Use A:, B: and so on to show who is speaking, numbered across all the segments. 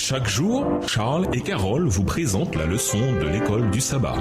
A: Chaque jour, Charles et Carole vous présentent la leçon de l'école du sabbat.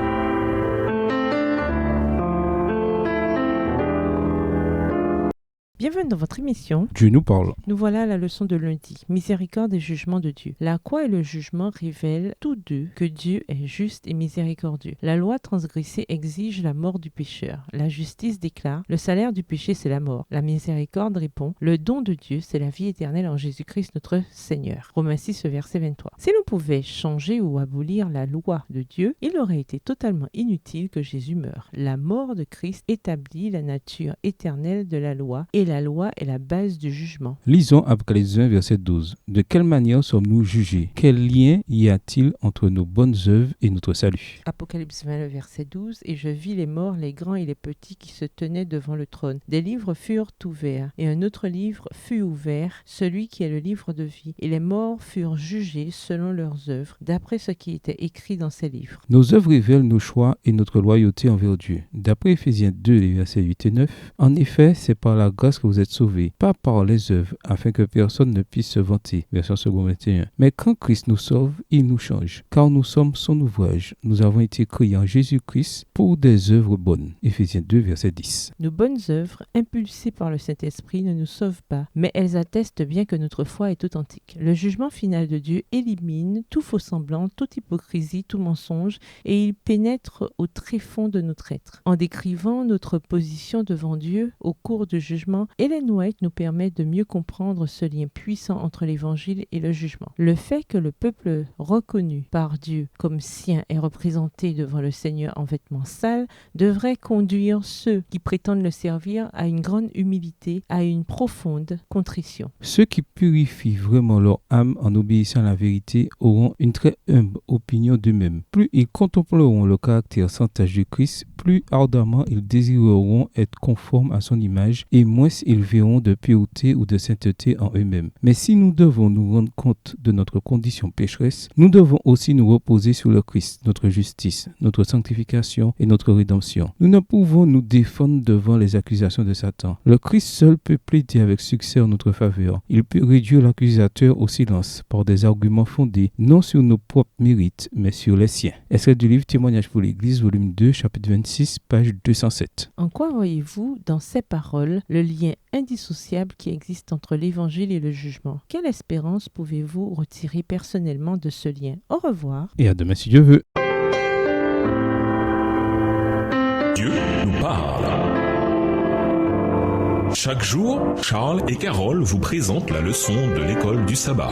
B: Bienvenue dans votre émission.
C: Dieu nous parle.
B: Nous voilà à la leçon de lundi. Miséricorde et jugement de Dieu. La croix et le jugement révèlent tous deux que Dieu est juste et miséricordieux. La loi transgressée exige la mort du pécheur. La justice déclare: le salaire du péché, c'est la mort. La miséricorde répond: le don de Dieu, c'est la vie éternelle en Jésus-Christ notre Seigneur. Romains 6, verset 23. Si l'on pouvait changer ou abolir la loi de Dieu, il aurait été totalement inutile que Jésus meure. La mort de Christ établit la nature éternelle de la loi et la loi est la base du jugement.
C: Lisons Apocalypse 20, verset 12. De quelle manière sommes-nous jugés? Quel lien y a-t-il entre nos bonnes œuvres et notre salut?
B: Apocalypse 20, verset 12. Et je vis les morts, les grands et les petits qui se tenaient devant le trône. Des livres furent ouverts, et un autre livre fut ouvert, celui qui est le livre de vie. Et les morts furent jugés selon leurs œuvres, d'après ce qui était écrit dans ces livres.
C: Nos œuvres révèlent nos choix et notre loyauté envers Dieu. D'après Éphésiens 2, les versets 8 et 9, en effet, c'est par la grâce que vous êtes sauvés, pas par les œuvres, afin que personne ne puisse se vanter. Verset 21. Mais quand Christ nous sauve, il nous change, car nous sommes son ouvrage. Nous avons été créés en Jésus-Christ pour des œuvres bonnes. Éphésiens 2, verset 10.
B: Nos bonnes œuvres, impulsées par le Saint-Esprit, ne nous sauvent pas, mais elles attestent bien que notre foi est authentique. Le jugement final de Dieu élimine tout faux semblant, toute hypocrisie, tout mensonge, et il pénètre au tréfonds de notre être. En décrivant notre position devant Dieu au cours du jugement, Ellen White nous permet de mieux comprendre ce lien puissant entre l'Évangile et le jugement. Le fait que le peuple reconnu par Dieu comme sien est représenté devant le Seigneur en vêtements sales devrait conduire ceux qui prétendent le servir à une grande humilité, à une profonde contrition.
C: Ceux qui purifient vraiment leur âme en obéissant à la vérité auront une très humble opinion d'eux-mêmes. Plus ils contempleront le caractère sans tache de Christ, plus ardemment ils désireront être conformes à son image et moins ils verront de pureté ou de sainteté en eux-mêmes. Mais si nous devons nous rendre compte de notre condition pécheresse, nous devons aussi nous reposer sur le Christ, notre justice, notre sanctification et notre rédemption. Nous ne pouvons nous défendre devant les accusations de Satan. Le Christ seul peut plaider avec succès en notre faveur. Il peut réduire l'accusateur au silence par des arguments fondés non sur nos propres mérites, mais sur les siens. Extrait du livre Témoignage pour l'Église, volume 2, chapitre 26, page 207.
B: En quoi voyez-vous dans ces paroles le lien indissociable qui existe entre l'Évangile et le jugement? Quelle espérance pouvez-vous retirer personnellement de ce lien? Au revoir.
C: Et à demain si Dieu veut.
A: Dieu nous parle. Chaque jour, Charles et Carole vous présentent la leçon de l'école du sabbat.